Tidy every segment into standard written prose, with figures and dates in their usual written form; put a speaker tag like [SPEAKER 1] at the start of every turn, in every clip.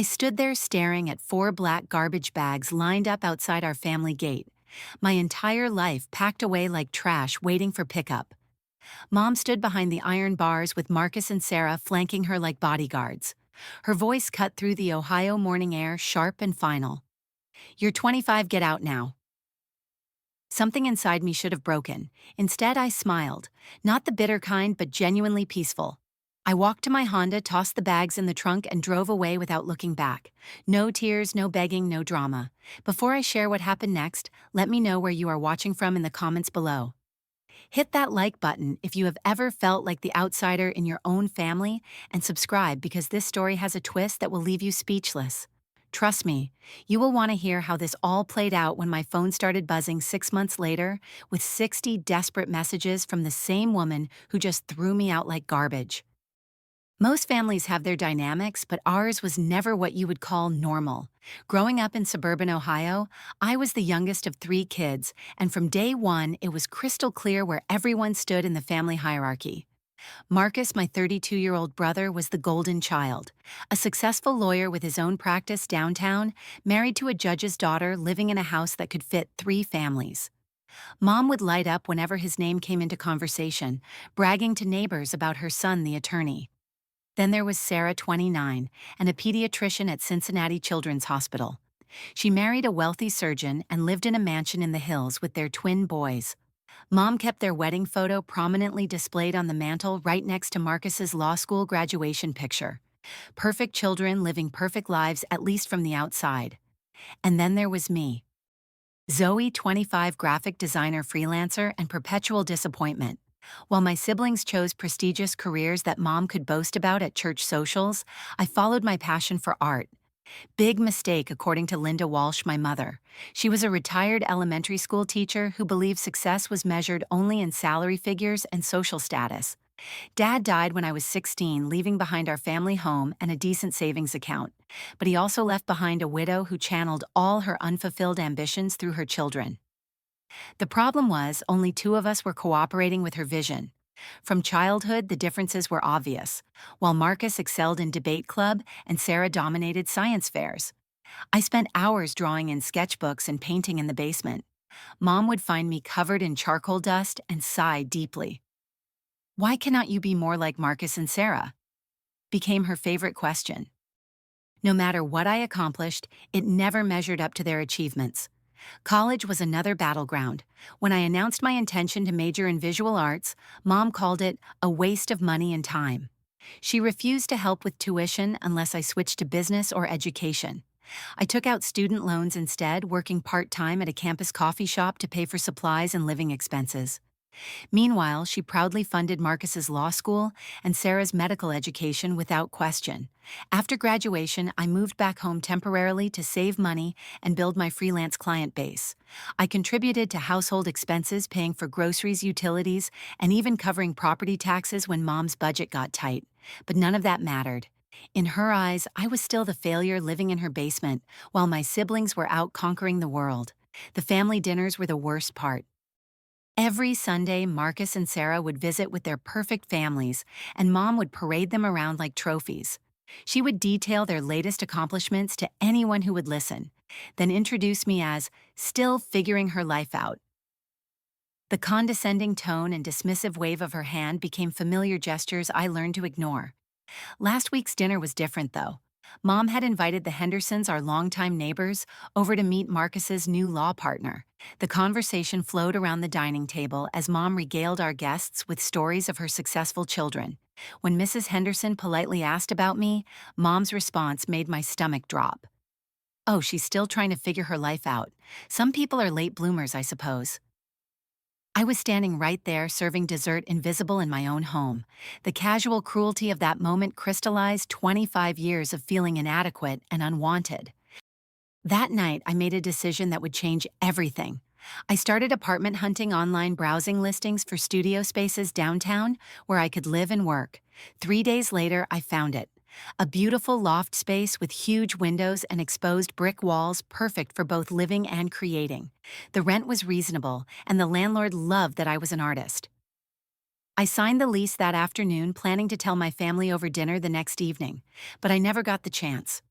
[SPEAKER 1] I stood there staring at four black garbage bags lined up outside our family gate, my entire life packed away like trash waiting for pickup. Mom stood behind the iron bars with Marcus and Sarah flanking her like bodyguards. Her voice cut through the Ohio morning air, sharp and final. "You're 25, get out now." Something inside me should have broken. Instead, I smiled, not the bitter kind, but genuinely peaceful. I walked to my Honda, tossed the bags in the trunk, and drove away without looking back. No tears, no begging, no drama. Before I share what happened next, let me know where you are watching from in the comments below. Hit that like button if you have ever felt like the outsider in your own family, and subscribe because this story has a twist that will leave you speechless. Trust me, you will want to hear how this all played out when my phone started buzzing 6 months later with 60 desperate messages from the same woman who just threw me out like garbage. Most families have their dynamics, but ours was never what you would call normal. Growing up in suburban Ohio, I was the youngest of three kids, and from day one, it was crystal clear where everyone stood in the family hierarchy. Marcus, my 32-year-old brother, was the golden child, a successful lawyer with his own practice downtown, married to a judge's daughter living in a house that could fit three families. Mom would light up whenever his name came into conversation, bragging to neighbors about her son, the attorney. Then there was Sarah, 29, and a pediatrician at Cincinnati Children's Hospital. She married a wealthy surgeon and lived in a mansion in the hills with their twin boys. Mom kept their wedding photo prominently displayed on the mantle right next to Marcus's law school graduation picture. Perfect children living perfect lives, at least from the outside. And then there was me. Zoe, 25, graphic designer freelancer and perpetual disappointment. While my siblings chose prestigious careers that Mom could boast about at church socials, I followed my passion for art. Big mistake, according to Linda Walsh, my mother. She was a retired elementary school teacher who believed success was measured only in salary figures and social status. Dad died when I was 16, leaving behind our family home and a decent savings account. But he also left behind a widow who channeled all her unfulfilled ambitions through her children. The problem was, only two of us were cooperating with her vision. From childhood, the differences were obvious. While Marcus excelled in debate club and Sarah dominated science fairs. I spent hours drawing in sketchbooks and painting in the basement. Mom would find me covered in charcoal dust and sigh deeply. "Why cannot you be more like Marcus and Sarah?" became her favorite question. No matter what I accomplished, it never measured up to their achievements. College was another battleground. When I announced my intention to major in visual arts, Mom called it a waste of money and time. She refused to help with tuition unless I switched to business or education. I took out student loans instead, working part-time at a campus coffee shop to pay for supplies and living expenses. Meanwhile, she proudly funded Marcus's law school and Sarah's medical education without question. After graduation, I moved back home temporarily to save money and build my freelance client base. I contributed to household expenses, paying for groceries, utilities, and even covering property taxes when Mom's budget got tight. But none of that mattered. In her eyes, I was still the failure living in her basement, while my siblings were out conquering the world. The family dinners were the worst part. Every Sunday, Marcus and Sarah would visit with their perfect families, and Mom would parade them around like trophies. She would detail their latest accomplishments to anyone who would listen, then introduce me as still figuring her life out. The condescending tone and dismissive wave of her hand became familiar gestures I learned to ignore. Last week's dinner was different, though. Mom had invited the Hendersons, our longtime neighbors, over to meet Marcus's new law partner. The conversation flowed around the dining table as Mom regaled our guests with stories of her successful children. When Mrs. Henderson politely asked about me, Mom's response made my stomach drop. "Oh, she's still trying to figure her life out. Some people are late bloomers, I suppose." I was standing right there serving dessert invisible in my own home. The casual cruelty of that moment crystallized 25 years of feeling inadequate and unwanted. That night, I made a decision that would change everything. I started apartment hunting online, browsing listings for studio spaces downtown where I could live and work. 3 days later, I found it. A beautiful loft space with huge windows and exposed brick walls, perfect for both living and creating. The rent was reasonable, and the landlord loved that I was an artist. I signed the lease that afternoon, planning to tell my family over dinner the next evening, but I never got the chance.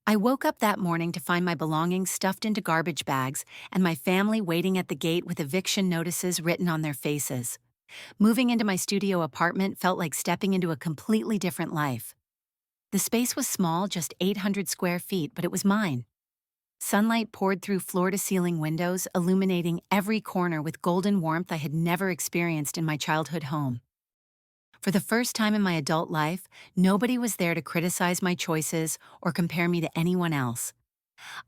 [SPEAKER 1] I woke up that morning to find my belongings stuffed into garbage bags and my family waiting at the gate with eviction notices written on their faces. Moving into my studio apartment felt like stepping into a completely different life. The space was small, just 800 square feet, but it was mine. Sunlight poured through floor-to-ceiling windows, illuminating every corner with golden warmth I had never experienced in my childhood home. For the first time in my adult life, nobody was there to criticize my choices or compare me to anyone else.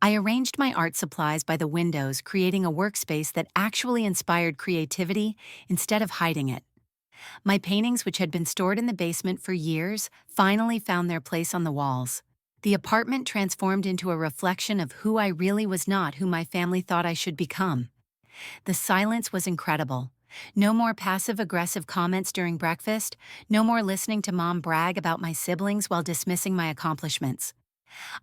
[SPEAKER 1] I arranged my art supplies by the windows, creating a workspace that actually inspired creativity instead of hiding it. My paintings, which had been stored in the basement for years, finally found their place on the walls. The apartment transformed into a reflection of who I really was, not who my family thought I should become. The silence was incredible. No more passive-aggressive comments during breakfast, no more listening to mom brag about my siblings while dismissing my accomplishments.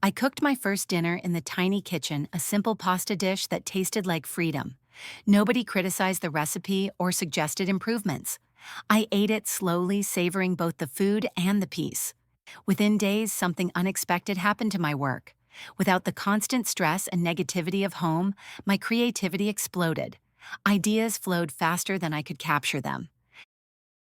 [SPEAKER 1] I cooked my first dinner in the tiny kitchen, a simple pasta dish that tasted like freedom. Nobody criticized the recipe or suggested improvements. I ate it slowly, savoring both the food and the peace. Within days, something unexpected happened to my work. Without the constant stress and negativity of home, my creativity exploded. Ideas flowed faster than I could capture them.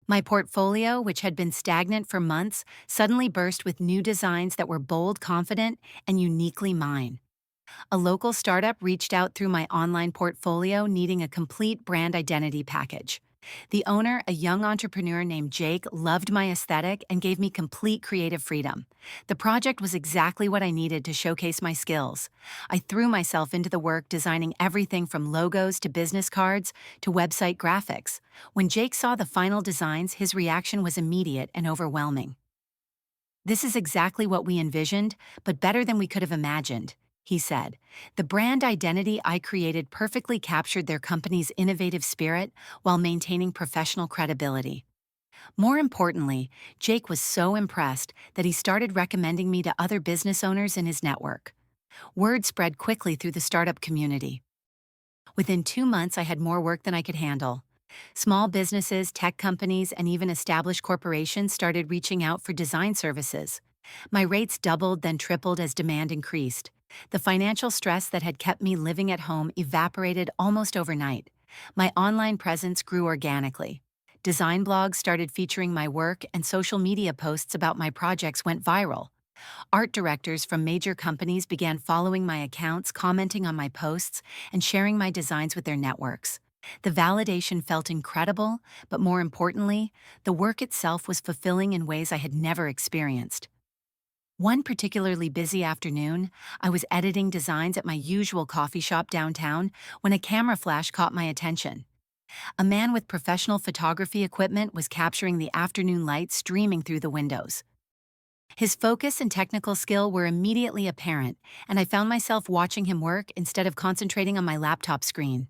[SPEAKER 1] My portfolio, which had been stagnant for months, suddenly burst with new designs that were bold, confident, and uniquely mine. A local startup reached out through my online portfolio needing a complete brand identity package. The owner, a young entrepreneur named Jake, loved my aesthetic and gave me complete creative freedom. The project was exactly what I needed to showcase my skills. I threw myself into the work, designing everything from logos to business cards to website graphics. When Jake saw the final designs, his reaction was immediate and overwhelming. "This is exactly what we envisioned, but better than we could have imagined," he said. "The brand identity I created perfectly captured their company's innovative spirit while maintaining professional credibility." More importantly, Jake was so impressed that he started recommending me to other business owners in his network. Word spread quickly through the startup community. Within 2 months, I had more work than I could handle. Small businesses, tech companies, and even established corporations started reaching out for design services. My rates doubled, then tripled as demand increased. The financial stress that had kept me living at home evaporated almost overnight. My online presence grew organically. Design blogs started featuring my work, and social media posts about my projects went viral. Art directors from major companies began following my accounts, commenting on my posts, and sharing my designs with their networks. The validation felt incredible, but more importantly, the work itself was fulfilling in ways I had never experienced. One particularly busy afternoon, I was editing designs at my usual coffee shop downtown when a camera flash caught my attention. A man with professional photography equipment was capturing the afternoon light streaming through the windows. His focus and technical skill were immediately apparent, and I found myself watching him work instead of concentrating on my laptop screen.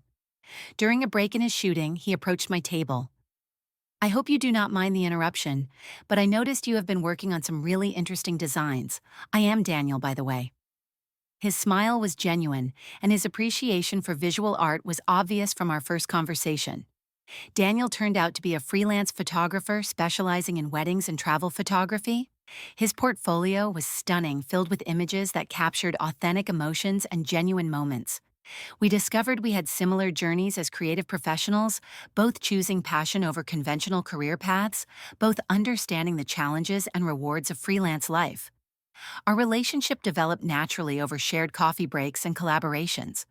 [SPEAKER 1] During a break in his shooting, he approached my table. "I hope you do not mind the interruption, but I noticed you have been working on some really interesting designs. I am Daniel, by the way." His smile was genuine, and his appreciation for visual art was obvious from our first conversation. Daniel turned out to be a freelance photographer specializing in weddings and travel photography. His portfolio was stunning, filled with images that captured authentic emotions and genuine moments. We discovered we had similar journeys as creative professionals, both choosing passion over conventional career paths, both understanding the challenges and rewards of freelance life. Our relationship developed naturally over shared coffee breaks and collaborations.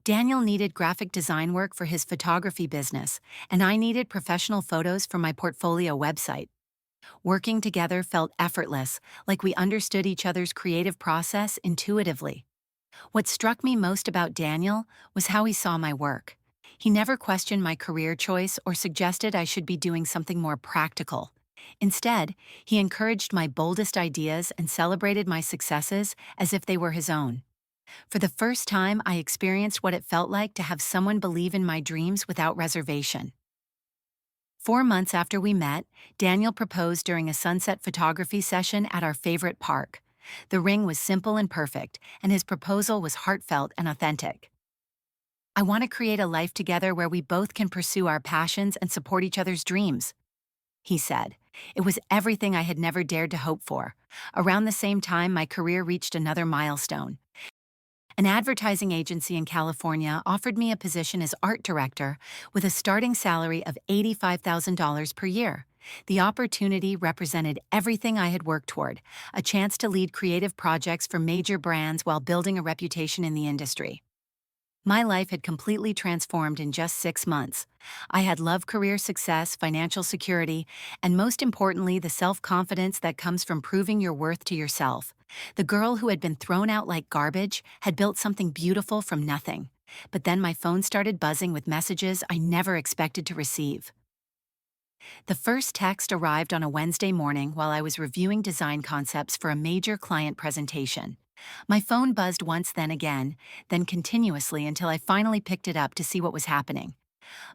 [SPEAKER 1] Daniel needed graphic design work for his photography business, and I needed professional photos for my portfolio website. Working together felt effortless, like we understood each other's creative process intuitively. What struck me most about Daniel was how he saw my work. He never questioned my career choice or suggested I should be doing something more practical. Instead, he encouraged my boldest ideas and celebrated my successes as if they were his own. For the first time, I experienced what it felt like to have someone believe in my dreams without reservation. 4 months after we met, Daniel proposed during a sunset photography session at our favorite park. The ring was simple and perfect, and his proposal was heartfelt and authentic. "I want to create a life together where we both can pursue our passions and support each other's dreams," he said. It was everything I had never dared to hope for. Around the same time, my career reached another milestone. An advertising agency in California offered me a position as art director with a starting salary of $85,000 per year. The opportunity represented everything I had worked toward, a chance to lead creative projects for major brands while building a reputation in the industry. My life had completely transformed in just 6 months. I had love, career success, financial security, and most importantly, the self-confidence that comes from proving your worth to yourself. The girl who had been thrown out like garbage had built something beautiful from nothing. But then my phone started buzzing with messages I never expected to receive. The first text arrived on a Wednesday morning while I was reviewing design concepts for a major client presentation. My phone buzzed once, then again, then continuously until I finally picked it up to see what was happening.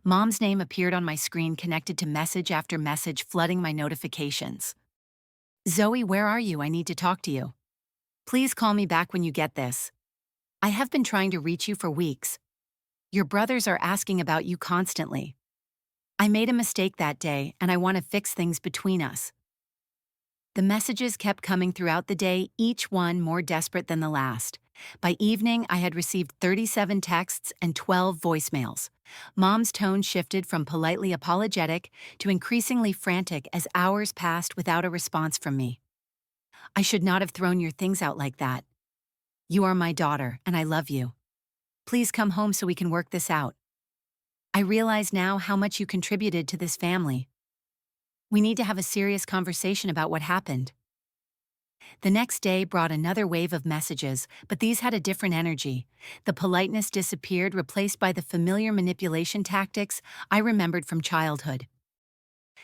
[SPEAKER 1] Mom's name appeared on my screen, connected to message after message flooding my notifications. "Zoe, where are you? I need to talk to you. Please call me back when you get this. I have been trying to reach you for weeks. Your brothers are asking about you constantly. I made a mistake that day, and I want to fix things between us." The messages kept coming throughout the day, each one more desperate than the last. By evening, I had received 37 texts and 12 voicemails. Mom's tone shifted from politely apologetic to increasingly frantic as hours passed without a response from me. "I should not have thrown your things out like that. You are my daughter, and I love you. Please come home so we can work this out. I realize now how much you contributed to this family. We need to have a serious conversation about what happened." The next day brought another wave of messages, but these had a different energy. The politeness disappeared, replaced by the familiar manipulation tactics I remembered from childhood.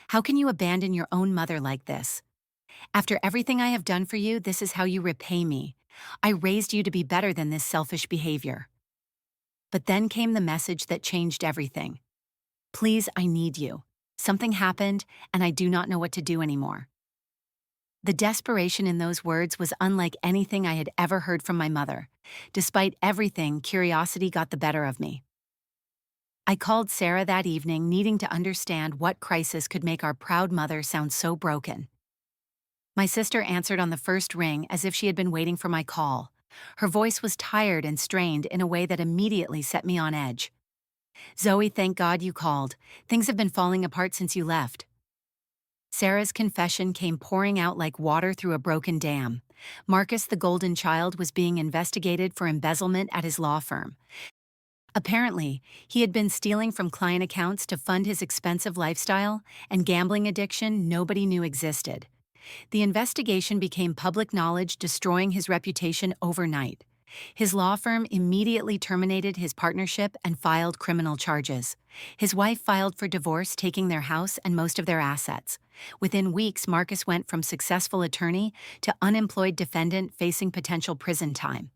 [SPEAKER 1] "How can you abandon your own mother like this? After everything I have done for you, this is how you repay me. I raised you to be better than this selfish behavior." But then came the message that changed everything. "Please, I need you. Something happened, and I do not know what to do anymore." The desperation in those words was unlike anything I had ever heard from my mother. Despite everything, curiosity got the better of me. I called Sarah that evening, needing to understand what crisis could make our proud mother sound so broken. My sister answered on the first ring as if she had been waiting for my call. Her voice was tired and strained in a way that immediately set me on edge. "Zoe, thank God you called. Things have been falling apart since you left." Sarah's confession came pouring out like water through a broken dam. Marcus, the golden child, was being investigated for embezzlement at his law firm. Apparently, he had been stealing from client accounts to fund his expensive lifestyle and gambling addiction nobody knew existed. The investigation became public knowledge, destroying his reputation overnight. His law firm immediately terminated his partnership and filed criminal charges. His wife filed for divorce, taking their house and most of their assets. Within weeks, Marcus went from successful attorney to unemployed defendant facing potential prison time.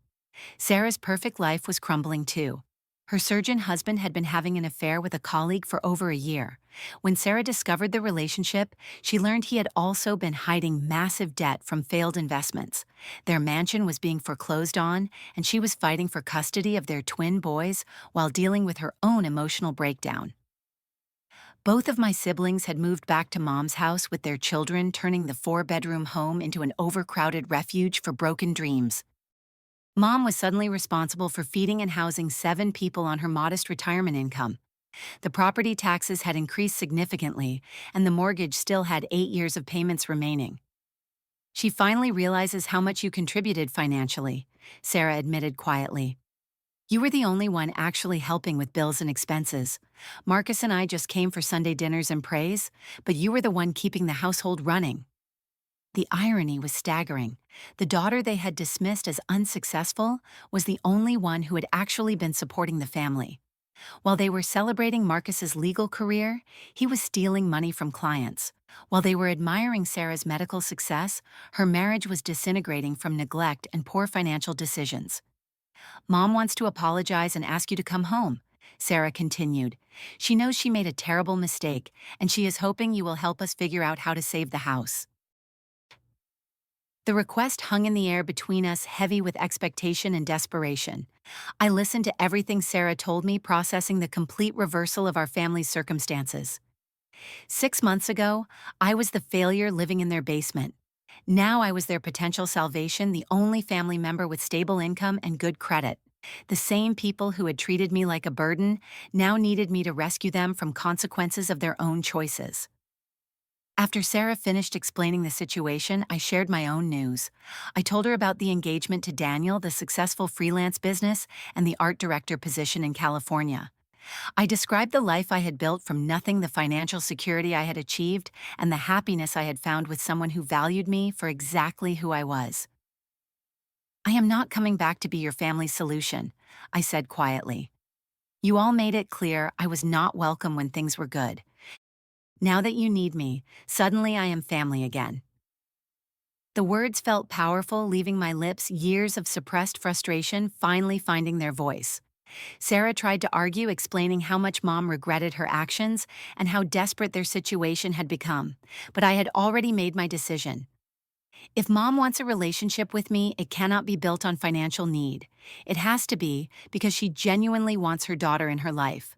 [SPEAKER 1] Sarah's perfect life was crumbling too. Her surgeon husband had been having an affair with a colleague for over a year. When Sarah discovered the relationship, she learned he had also been hiding massive debt from failed investments. Their mansion was being foreclosed on, and she was fighting for custody of their twin boys while dealing with her own emotional breakdown. Both of my siblings had moved back to Mom's house with their children, turning the 4-bedroom home into an overcrowded refuge for broken dreams. Mom was suddenly responsible for feeding and housing 7 people on her modest retirement income. The property taxes had increased significantly, and the mortgage still had 8 years of payments remaining. "She finally realizes how much you contributed financially," Sarah admitted quietly. "You were the only one actually helping with bills and expenses. Marcus and I just came for Sunday dinners and praise, but you were the one keeping the household running." The irony was staggering. The daughter they had dismissed as unsuccessful was the only one who had actually been supporting the family. While they were celebrating Marcus's legal career, he was stealing money from clients. While they were admiring Sarah's medical success, her marriage was disintegrating from neglect and poor financial decisions. "Mom wants to apologize and ask you to come home," Sarah continued. "She knows she made a terrible mistake, and she is hoping you will help us figure out how to save the house." The request hung in the air between us, heavy with expectation and desperation. I listened to everything Sarah told me, processing the complete reversal of our family's circumstances. 6 months ago, I was the failure living in their basement. Now I was their potential salvation, the only family member with stable income and good credit. The same people who had treated me like a burden now needed me to rescue them from consequences of their own choices. After Sarah finished explaining the situation, I shared my own news. I told her about the engagement to Daniel, the successful freelance business, and the art director position in California. I described the life I had built from nothing, the financial security I had achieved, and the happiness I had found with someone who valued me for exactly who I was. I am not coming back to be your family's solution, I said quietly. You all made it clear I was not welcome when things were good. Now that you need me, suddenly I am family again. The words felt powerful, leaving my lips years of suppressed frustration finally finding their voice. Sarah tried to argue, explaining how much Mom regretted her actions and how desperate their situation had become, but I had already made my decision. If Mom wants a relationship with me, it cannot be built on financial need. It has to be because she genuinely wants her daughter in her life.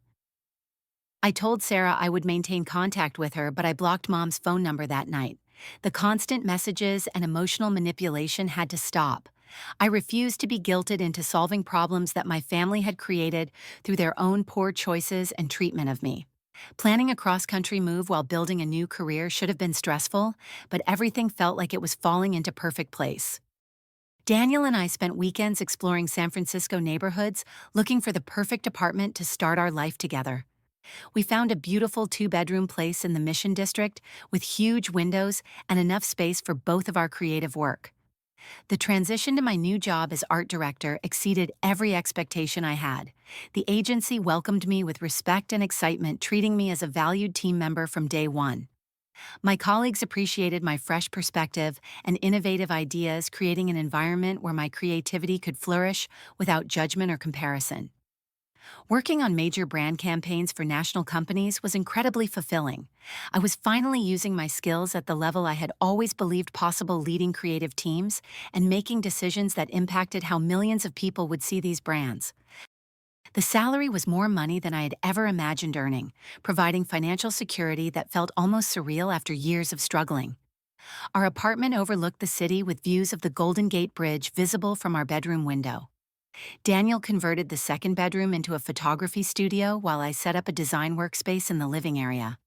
[SPEAKER 1] I told Sarah I would maintain contact with her, but I blocked Mom's phone number that night. The constant messages and emotional manipulation had to stop. I refused to be guilted into solving problems that my family had created through their own poor choices and treatment of me. Planning a cross-country move while building a new career should have been stressful, but everything felt like it was falling into perfect place. Daniel and I spent weekends exploring San Francisco neighborhoods, looking for the perfect apartment to start our life together. We found a beautiful two-bedroom place in the Mission District with huge windows and enough space for both of our creative work. The transition to my new job as art director exceeded every expectation I had. The agency welcomed me with respect and excitement, treating me as a valued team member from day one. My colleagues appreciated my fresh perspective and innovative ideas, creating an environment where my creativity could flourish without judgment or comparison. Working on major brand campaigns for national companies was incredibly fulfilling. I was finally using my skills at the level I had always believed possible, leading creative teams and making decisions that impacted how millions of people would see these brands. The salary was more money than I had ever imagined earning, providing financial security that felt almost surreal after years of struggling. Our apartment overlooked the city with views of the Golden Gate Bridge visible from our bedroom window. Daniel converted the second bedroom into a photography studio while I set up a design workspace in the living area.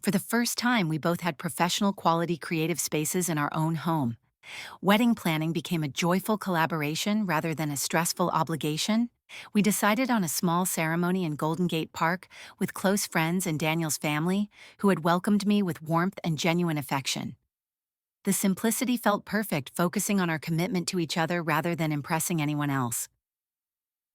[SPEAKER 1] For the first time, we both had professional quality creative spaces in our own home. Wedding planning became a joyful collaboration rather than a stressful obligation. We decided on a small ceremony in Golden Gate Park with close friends and Daniel's family, who had welcomed me with warmth and genuine affection. The simplicity felt perfect, focusing on our commitment to each other rather than impressing anyone else.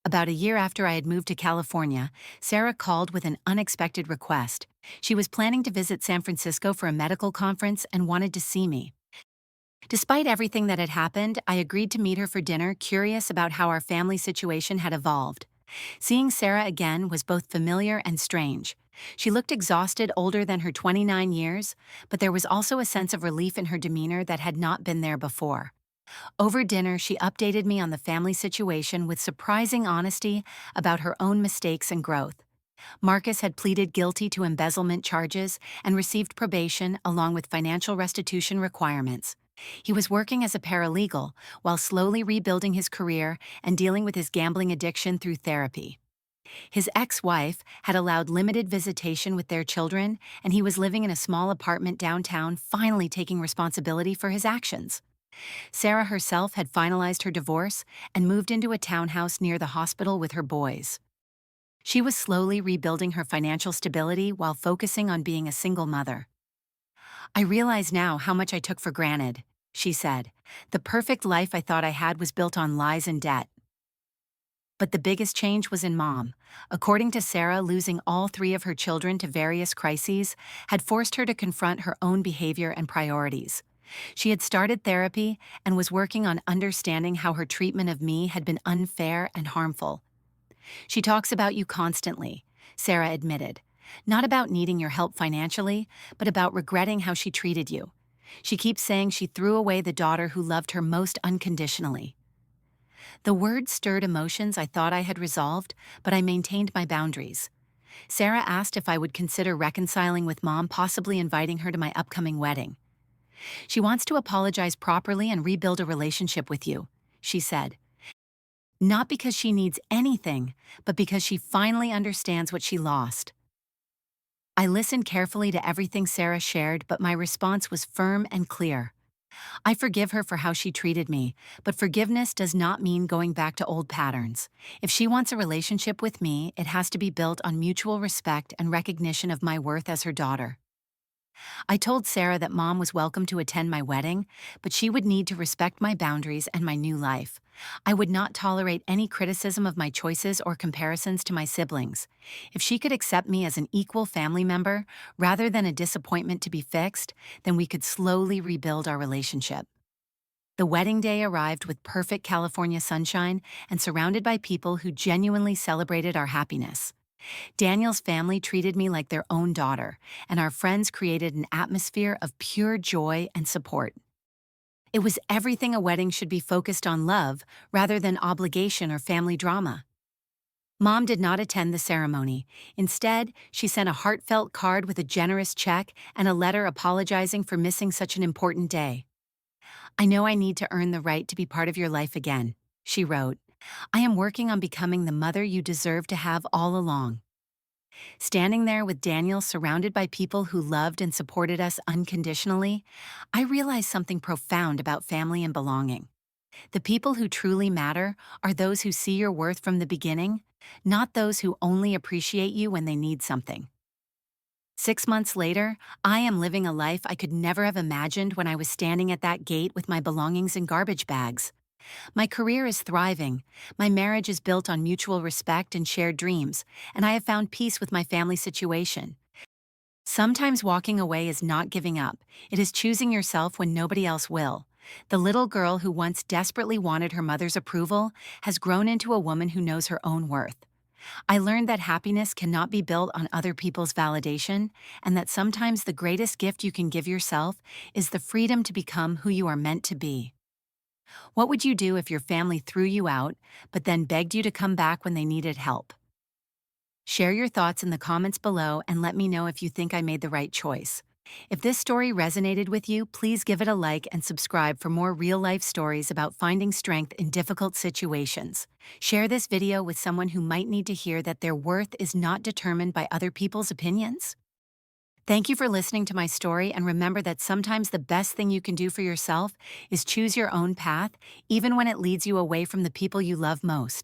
[SPEAKER 1] About a year after I had moved to California, Sarah called with an unexpected request. She was planning to visit San Francisco for a medical conference and wanted to see me. Despite everything that had happened, I agreed to meet her for dinner, curious about how our family situation had evolved. Seeing Sarah again was both familiar and strange. She looked exhausted, older than her 29 years, but there was also a sense of relief in her demeanor that had not been there before. Over dinner, she updated me on the family situation with surprising honesty about her own mistakes and growth. Marcus had pleaded guilty to embezzlement charges and received probation along with financial restitution requirements. He was working as a paralegal while slowly rebuilding his career and dealing with his gambling addiction through therapy. His ex-wife had allowed limited visitation with their children, and he was living in a small apartment downtown, finally taking responsibility for his actions. Sarah herself had finalized her divorce and moved into a townhouse near the hospital with her boys. She was slowly rebuilding her financial stability while focusing on being a single mother. I realize now how much I took for granted, she said. The perfect life I thought I had was built on lies and debt. But the biggest change was in Mom. According to Sarah, losing all three of her children to various crises had forced her to confront her own behavior and priorities. She had started therapy and was working on understanding how her treatment of me had been unfair and harmful. She talks about you constantly, Sarah admitted. Not about needing your help financially, but about regretting how she treated you. She keeps saying she threw away the daughter who loved her most unconditionally. The words stirred emotions I thought I had resolved, but I maintained my boundaries. Sarah asked if I would consider reconciling with Mom, possibly inviting her to my upcoming wedding. She wants to apologize properly and rebuild a relationship with you, she said. Not because she needs anything, but because she finally understands what she lost. I listened carefully to everything Sarah shared, but my response was firm and clear. I forgive her for how she treated me, but forgiveness does not mean going back to old patterns. If she wants a relationship with me, it has to be built on mutual respect and recognition of my worth as her daughter. I told Sarah that Mom was welcome to attend my wedding, but she would need to respect my boundaries and my new life. I would not tolerate any criticism of my choices or comparisons to my siblings. If she could accept me as an equal family member, rather than a disappointment to be fixed, then we could slowly rebuild our relationship. The wedding day arrived with perfect California sunshine and surrounded by people who genuinely celebrated our happiness. Daniel's family treated me like their own daughter, and our friends created an atmosphere of pure joy and support. It was everything a wedding should be: focused on love rather than obligation or family drama. Mom did not attend the ceremony. Instead, she sent a heartfelt card with a generous check and a letter apologizing for missing such an important day. "I know I need to earn the right to be part of your life again," she wrote. "I am working on becoming the mother you deserve to have all along." Standing there with Daniel, surrounded by people who loved and supported us unconditionally, I realized something profound about family and belonging. The people who truly matter are those who see your worth from the beginning, not those who only appreciate you when they need something. 6 months later, I am living a life I could never have imagined when I was standing at that gate with my belongings in garbage bags. My career is thriving, my marriage is built on mutual respect and shared dreams, and I have found peace with my family situation. Sometimes walking away is not giving up, it is choosing yourself when nobody else will. The little girl who once desperately wanted her mother's approval has grown into a woman who knows her own worth. I learned that happiness cannot be built on other people's validation, and that sometimes the greatest gift you can give yourself is the freedom to become who you are meant to be. What would you do if your family threw you out, but then begged you to come back when they needed help? Share your thoughts in the comments below and let me know if you think I made the right choice. If this story resonated with you, please give it a like and subscribe for more real-life stories about finding strength in difficult situations. Share this video with someone who might need to hear that their worth is not determined by other people's opinions. Thank you for listening to my story, and remember that sometimes the best thing you can do for yourself is choose your own path, even when it leads you away from the people you love most.